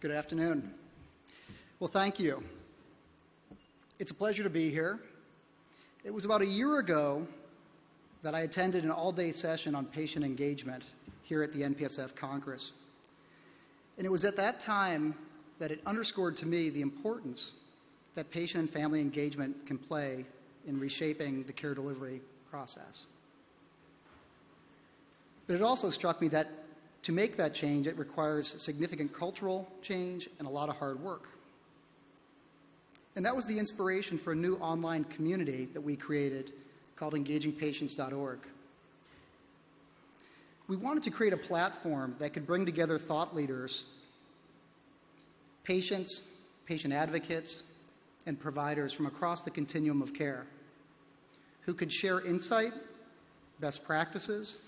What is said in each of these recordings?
Good afternoon. Well, thank you. It's a pleasure to be here. It was about a year ago that I attended an all-day session on patient engagement here at the NPSF Congress. And it was at that time that it underscored to me the importance that patient and family engagement can play in reshaping the care delivery process. But it also struck me that to make that change, it requires significant cultural change and a lot of hard work. And that was the inspiration for a new online community that we created called engagingpatients.org. We wanted to create a platform that could bring together thought leaders, patients, patient advocates, and providers from across the continuum of care who could share insight, best practices,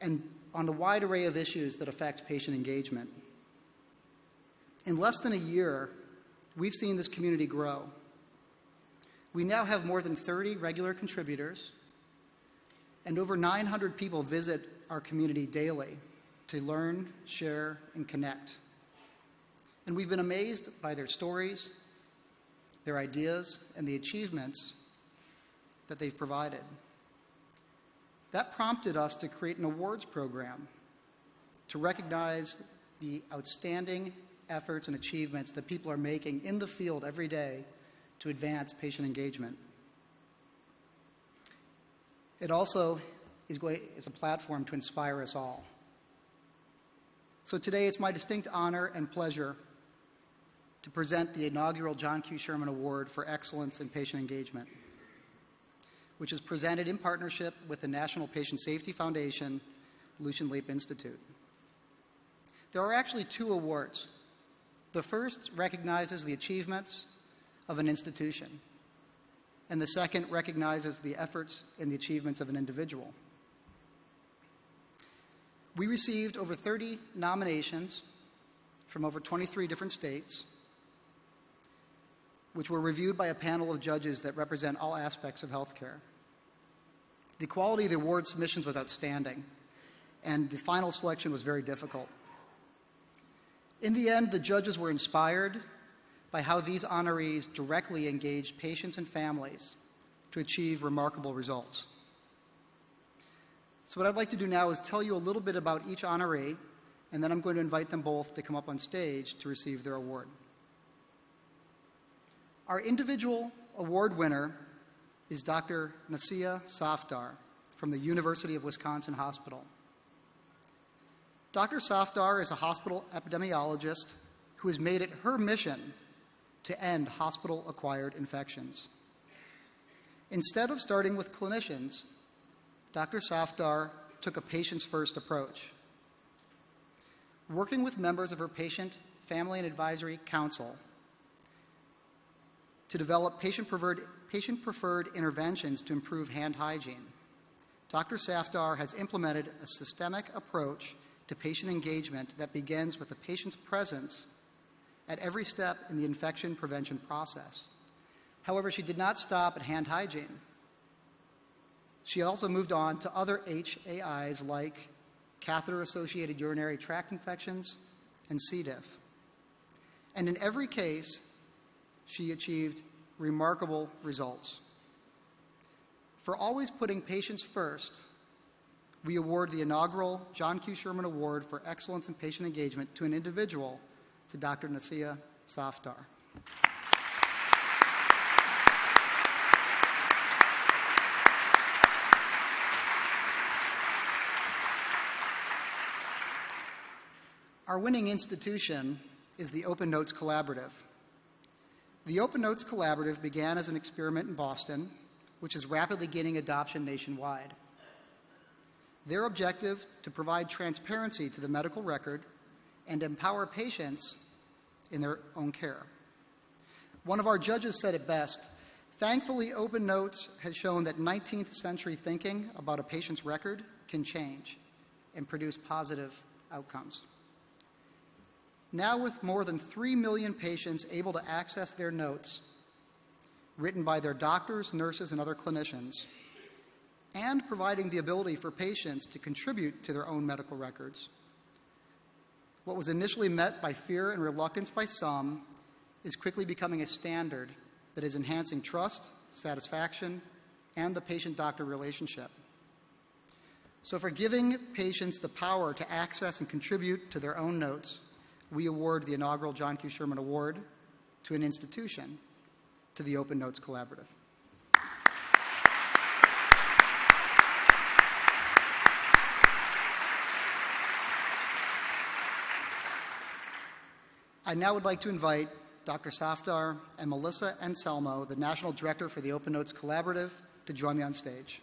and on a wide array of issues that affect patient engagement. In less than a year, we've seen this community grow. We now have more than 30 regular contributors, and over 900 people visit our community daily to learn, share, and connect. And we've been amazed by their stories, their ideas, and the achievements that they've provided. That prompted us to create an awards program to recognize the outstanding efforts and achievements that people are making in the field every day to advance patient engagement. It also is a platform to inspire us all. So today it's my distinct honor and pleasure to present the inaugural John Q. Sherman Award for Excellence in Patient Engagement, which is presented in partnership with the National Patient Safety Foundation, Lucian Leap Institute. There are actually two awards. The first recognizes the achievements of an institution, and the second recognizes the efforts and the achievements of an individual. We received over 30 nominations from over 23 different states, which were reviewed by a panel of judges that represent all aspects of healthcare. The quality of the award submissions was outstanding, and the final selection was very difficult. In the end, the judges were inspired by how these honorees directly engaged patients and families to achieve remarkable results. So what I'd like to do now is tell you a little bit about each honoree, and then I'm going to invite them both to come up on stage to receive their award. Our individual award winner is Dr. Nasia Safdar from the University of Wisconsin Hospital. Dr. Safdar is a hospital epidemiologist who has made it her mission to end hospital-acquired infections. Instead of starting with clinicians, Dr. Safdar took a patients-first approach. Working with members of her patient, family, and advisory council to develop patient-preferred interventions to improve hand hygiene, Dr. Safdar has implemented a systemic approach to patient engagement that begins with the patient's presence at every step in the infection prevention process. However, she did not stop at hand hygiene. She also moved on to other HAIs like catheter-associated urinary tract infections and C. diff. And in every case, she achieved remarkable results. For always putting patients first, we award the inaugural John Q. Sherman Award for Excellence in Patient Engagement to an individual, to Dr. Nasia Safdar. Our winning institution is the Open Notes Collaborative. The Open Notes Collaborative began as an experiment in Boston, which is rapidly gaining adoption nationwide. Their objective to provide transparency to the medical record and empower patients in their own care. One of our judges said it best, thankfully Open Notes has shown that 19th century thinking about a patient's record can change and produce positive outcomes. Now with more than 3 million patients able to access their notes, written by their doctors, nurses, and other clinicians, and providing the ability for patients to contribute to their own medical records, what was initially met by fear and reluctance by some is quickly becoming a standard that is enhancing trust, satisfaction, and the patient-doctor relationship. So for giving patients the power to access and contribute to their own notes, we award the inaugural John Q. Sherman Award to an institution, to the Open Notes Collaborative. I now would like to invite Dr. Safdar and Melissa Anselmo, the National Director for the Open Notes Collaborative, to join me on stage.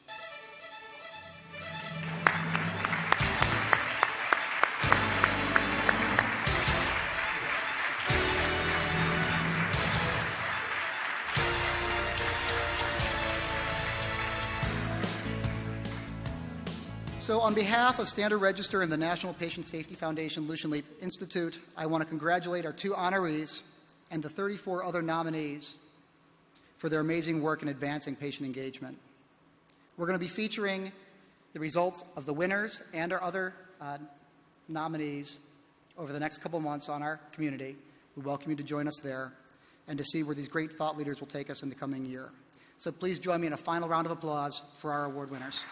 So on behalf of Standard Register and the National Patient Safety Foundation Lucian Leap Institute, I want to congratulate our 2 honorees and the 34 other nominees for their amazing work in advancing patient engagement. We're going to be featuring the results of the winners and our other nominees over the next couple months on our community. We welcome you to join us there and to see where these great thought leaders will take us in the coming year. So please join me in a final round of applause for our award winners.